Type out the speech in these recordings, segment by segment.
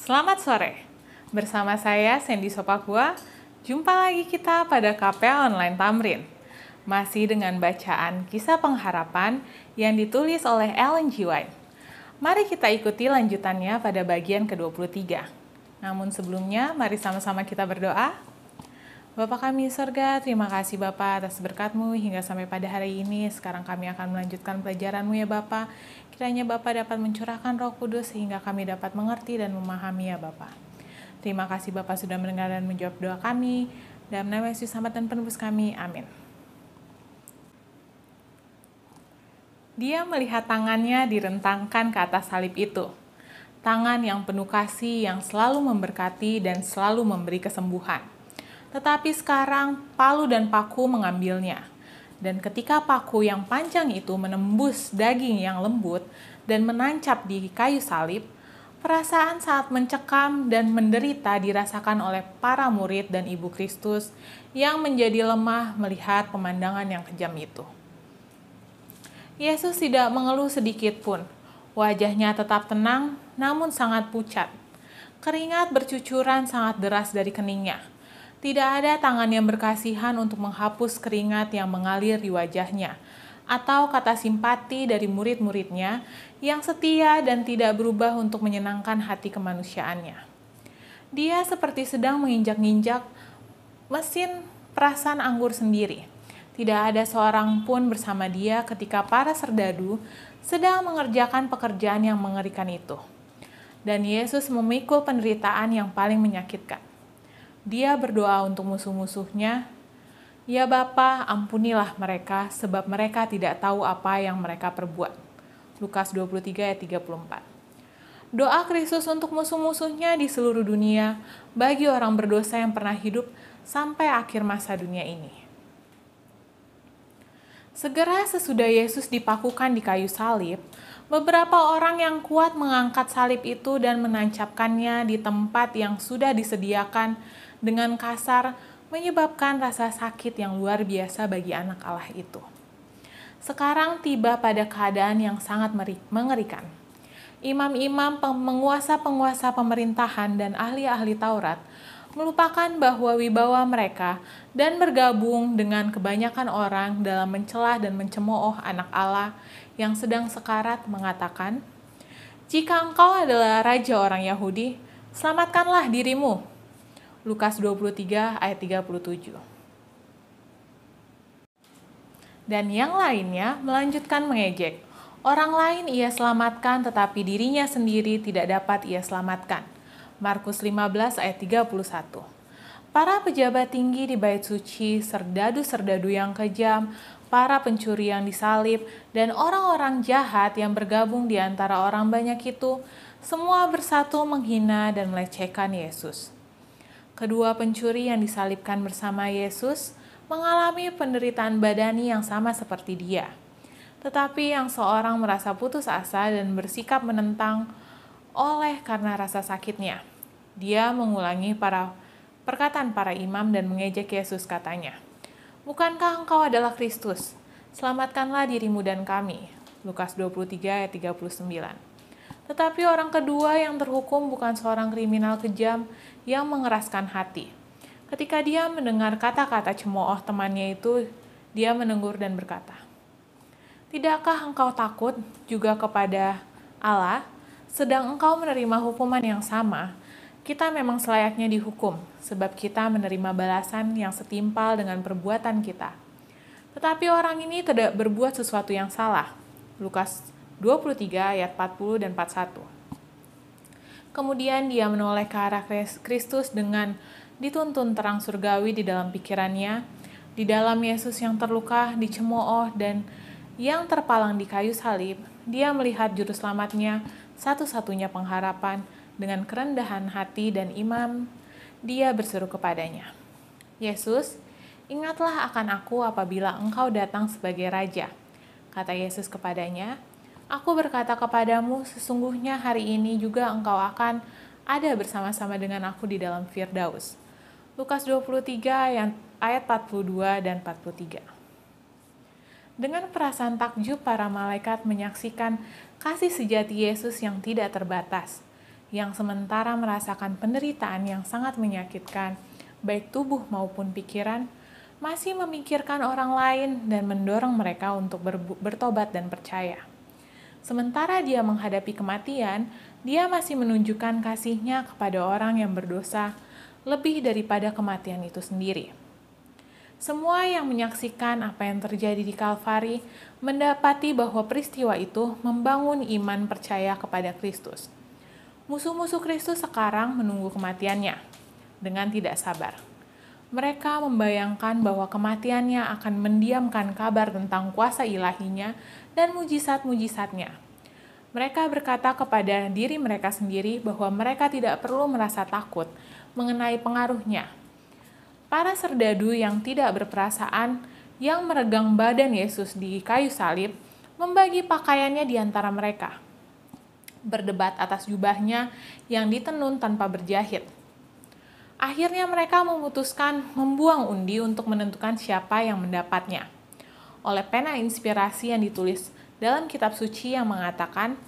Selamat sore, bersama saya Sandy Sopakua. Jumpa lagi kita pada KPA Online Tamrin. Masih dengan bacaan kisah pengharapan yang ditulis oleh Ellen G. White. Mari kita ikuti lanjutannya pada bagian ke-23. Namun sebelumnya, mari sama-sama kita berdoa. Bapa kami di surga, terima kasih Bapa atas berkat-Mu hingga sampai pada hari ini. Sekarang kami akan melanjutkan pelajaran-Mu ya Bapa. Kiranya Bapa dapat mencurahkan Roh Kudus sehingga kami dapat mengerti dan memahami ya Bapa. Terima kasih Bapa sudah mendengar dan menjawab doa kami. Dalam nama Yesus Selamat dan Penebus kami, amin. Dia melihat tangannya direntangkan ke atas salib itu. Tangan yang penuh kasih yang selalu memberkati dan selalu memberi kesembuhan. Tetapi sekarang palu dan paku mengambilnya. Dan ketika paku yang panjang itu menembus daging yang lembut dan menancap di kayu salib, perasaan saat mencekam dan menderita dirasakan oleh para murid dan Ibu Kristus yang menjadi lemah melihat pemandangan yang kejam itu. Yesus tidak mengeluh sedikit pun. Wajahnya tetap tenang, namun sangat pucat. Keringat bercucuran sangat deras dari keningnya. Tidak ada tangan yang berkasihan untuk menghapus keringat yang mengalir di wajahnya, atau kata simpati dari murid-muridnya yang setia dan tidak berubah untuk menyenangkan hati kemanusiaannya. Dia seperti sedang menginjak-injak mesin perasan anggur sendiri. Tidak ada seorang pun bersama dia ketika para serdadu sedang mengerjakan pekerjaan yang mengerikan itu. Dan Yesus memikul penderitaan yang paling menyakitkan. Dia berdoa untuk musuh-musuhnya, "Ya Bapa, ampunilah mereka, sebab mereka tidak tahu apa yang mereka perbuat." Lukas 23 ayat 34. Doa Kristus untuk musuh-musuhnya di seluruh dunia bagi orang berdosa yang pernah hidup sampai akhir masa dunia ini. Segera sesudah Yesus dipakukan di kayu salib, beberapa orang yang kuat mengangkat salib itu dan menancapkannya di tempat yang sudah disediakan dengan kasar, menyebabkan rasa sakit yang luar biasa bagi anak Allah itu. Sekarang tiba pada keadaan yang sangat mengerikan. Imam-imam, penguasa-penguasa pemerintahan, dan ahli-ahli Taurat melupakan bahwa wibawa mereka dan bergabung dengan kebanyakan orang dalam mencela dan mencemooh anak Allah yang sedang sekarat mengatakan, "Jika engkau adalah raja orang Yahudi, selamatkanlah dirimu." Lukas 23 ayat 37. Dan yang lainnya melanjutkan mengejek. Orang lain ia selamatkan tetapi dirinya sendiri tidak dapat ia selamatkan. Markus 15 ayat 31. Para pejabat tinggi di bait suci, serdadu-serdadu yang kejam, para pencuri yang disalib, dan orang-orang jahat yang bergabung di antara orang banyak itu, semua bersatu menghina dan melecehkan Yesus. Kedua pencuri yang disalibkan bersama Yesus mengalami penderitaan badani yang sama seperti dia. Tetapi yang seorang merasa putus asa dan bersikap menentang oleh karena rasa sakitnya. Dia mengulangi perkataan para imam dan mengejek Yesus, katanya, "Bukankah engkau adalah Kristus? Selamatkanlah dirimu dan kami." Lukas 23 ayat 39. Tetapi orang kedua yang terhukum bukan seorang kriminal kejam yang mengeraskan hati. Ketika dia mendengar kata-kata cemooh temannya itu, dia menegur dan berkata, "Tidakkah engkau takut juga kepada Allah, sedang engkau menerima hukuman yang sama? Kita memang selayaknya dihukum, sebab kita menerima balasan yang setimpal dengan perbuatan kita. Tetapi orang ini tidak berbuat sesuatu yang salah." Lukas 23 ayat 40 dan 41. Kemudian dia menoleh ke arah Kristus dengan dituntun terang surgawi di dalam pikirannya, di dalam Yesus yang terluka, dicemooh, dan yang terpalang di kayu salib. Dia melihat juru selamatnya, satu-satunya pengharapan. Dengan kerendahan hati dan iman, dia berseru kepadanya, "Yesus, ingatlah akan aku apabila engkau datang sebagai raja." Kata Yesus kepadanya, "Aku berkata kepadamu, sesungguhnya hari ini juga engkau akan ada bersama-sama dengan aku di dalam Firdaus." Lukas 23 ayat 42 dan 43. Dengan perasaan takjub para malaikat menyaksikan kasih sejati Yesus yang tidak terbatas. yang sementara merasakan penderitaan yang sangat menyakitkan, baik tubuh maupun pikiran, masih memikirkan orang lain dan mendorong mereka untuk bertobat dan percaya. Sementara dia menghadapi kematian, dia masih menunjukkan kasih-Nya kepada orang yang berdosa lebih daripada kematian itu sendiri. Semua yang menyaksikan apa yang terjadi di Kalvari mendapati bahwa peristiwa itu membangun iman percaya kepada Kristus. Musuh-musuh Kristus sekarang menunggu kematiannya dengan tidak sabar. Mereka membayangkan bahwa kematiannya akan mendiamkan kabar tentang kuasa ilahinya dan mujizat-mujizatnya. Mereka berkata kepada diri mereka sendiri bahwa mereka tidak perlu merasa takut mengenai pengaruhnya. Para serdadu yang tidak berperasaan yang meregang badan Yesus di kayu salib membagi pakaiannya di antara mereka, berdebat atas jubahnya yang ditenun tanpa berjahit. Akhirnya mereka memutuskan membuang undi untuk menentukan siapa yang mendapatnya. Oleh pena inspirasi yang ditulis dalam kitab suci yang mengatakan,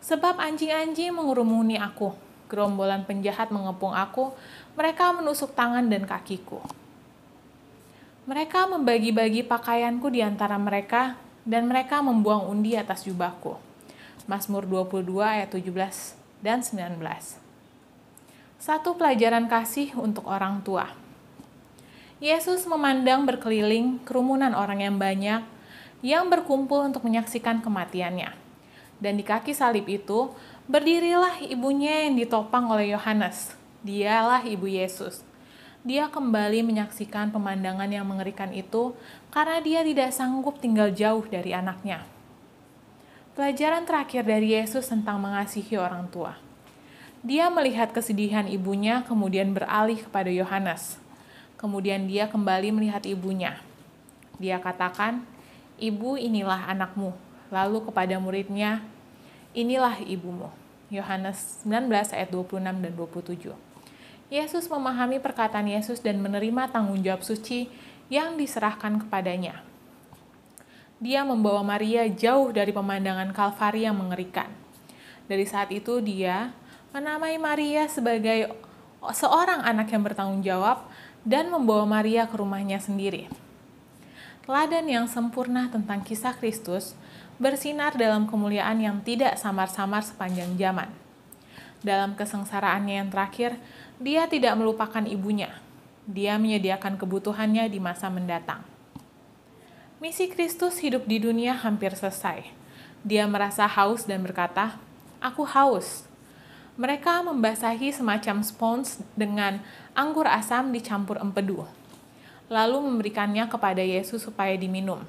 "Sebab anjing-anjing mengerumuni aku, gerombolan penjahat mengepung aku, mereka menusuk tangan dan kakiku. Mereka membagi-bagi pakaianku di antara mereka, dan mereka membuang undi atas jubahku." Mazmur 22 ayat 17 dan 19. Satu pelajaran kasih untuk orang tua. Yesus memandang berkeliling kerumunan orang yang banyak yang berkumpul untuk menyaksikan kematiannya. Dan di kaki salib itu berdirilah ibunya yang ditopang oleh Yohanes. Dialah ibu Yesus. Dia kembali menyaksikan pemandangan yang mengerikan itu karena dia tidak sanggup tinggal jauh dari anaknya. Pelajaran terakhir dari Yesus tentang mengasihi orang tua. Dia melihat kesedihan ibunya, kemudian beralih kepada Yohanes. Kemudian dia kembali melihat ibunya. Dia katakan, "Ibu, inilah anakmu." Lalu kepada muridnya, "Inilah ibumu." Yohanes 19 ayat 26 dan 27. Yesus memahami perkataan Yesus dan menerima tanggung jawab suci yang diserahkan kepadanya. Dia membawa Maria jauh dari pemandangan Kalvari yang mengerikan. Dari saat itu dia menamai Maria sebagai seorang anak yang bertanggung jawab dan membawa Maria ke rumahnya sendiri. Teladan yang sempurna tentang kisah Kristus bersinar dalam kemuliaan yang tidak samar-samar sepanjang zaman. Dalam kesengsaraannya yang terakhir, dia tidak melupakan ibunya. Dia menyediakan kebutuhannya di masa mendatang. Misi Kristus hidup di dunia hampir selesai. Dia merasa haus dan berkata, "Aku haus." Mereka membasahi semacam spons dengan anggur asam dicampur empedu, lalu memberikannya kepada Yesus supaya diminum.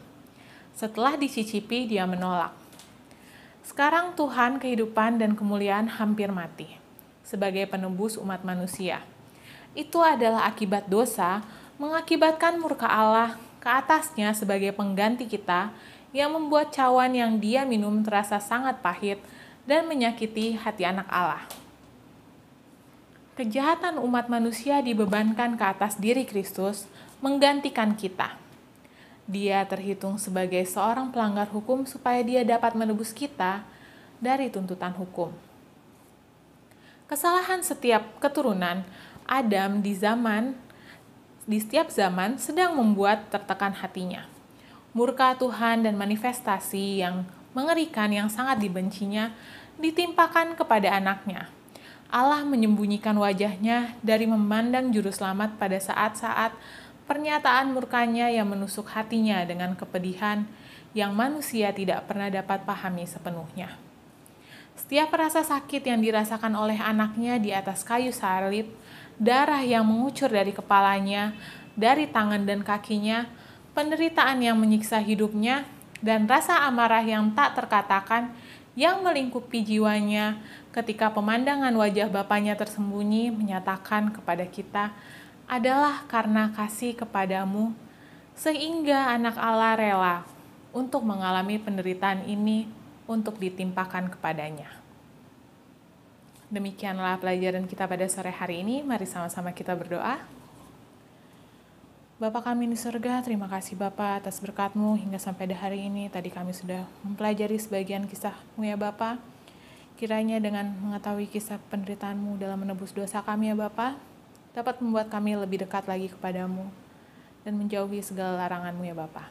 Setelah dicicipi, dia menolak. Sekarang Tuhan, kehidupan dan kemuliaan hampir mati sebagai penebus umat manusia. Itu adalah akibat dosa mengakibatkan murka Allah ke atasnya sebagai pengganti kita yang membuat cawan yang dia minum terasa sangat pahit dan menyakiti hati anak Allah. Kejahatan umat manusia dibebankan ke atas diri Kristus menggantikan kita. Dia terhitung sebagai seorang pelanggar hukum supaya dia dapat menebus kita dari tuntutan hukum. Kesalahan setiap keturunan Adam di setiap zaman sedang membuat tertekan hatinya. Murka Tuhan dan manifestasi yang mengerikan yang sangat dibencinya ditimpakan kepada anaknya. Allah menyembunyikan wajahnya dari memandang juru selamat pada saat-saat pernyataan murkanya yang menusuk hatinya dengan kepedihan yang manusia tidak pernah dapat pahami sepenuhnya. Setiap rasa sakit yang dirasakan oleh anaknya di atas kayu salib, darah yang mengucur dari kepalanya, dari tangan dan kakinya, penderitaan yang menyiksa hidupnya, dan rasa amarah yang tak terkatakan yang melingkupi jiwanya ketika pemandangan wajah Bapanya tersembunyi menyatakan kepada kita, adalah karena kasih kepadamu, sehingga anak Allah rela untuk mengalami penderitaan ini untuk ditimpakan kepadanya. Demikianlah pelajaran kita pada sore hari ini. Mari sama-sama kita berdoa. Bapa kami di surga, terima kasih Bapa atas berkat-Mu hingga sampai hari ini. Tadi kami sudah mempelajari sebagian kisah-Mu ya Bapa. Kiranya dengan mengetahui kisah penderitaan-Mu dalam menebus dosa kami ya Bapa, dapat membuat kami lebih dekat lagi kepadamu dan menjauhi segala larangan-Mu ya Bapa.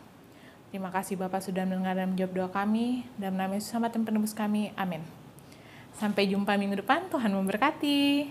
Terima kasih Bapak sudah mendengar dan menjawab doa kami. Dalam nama Yesus Selamat dan Penebus kami. Amin. Sampai jumpa minggu depan. Tuhan memberkati.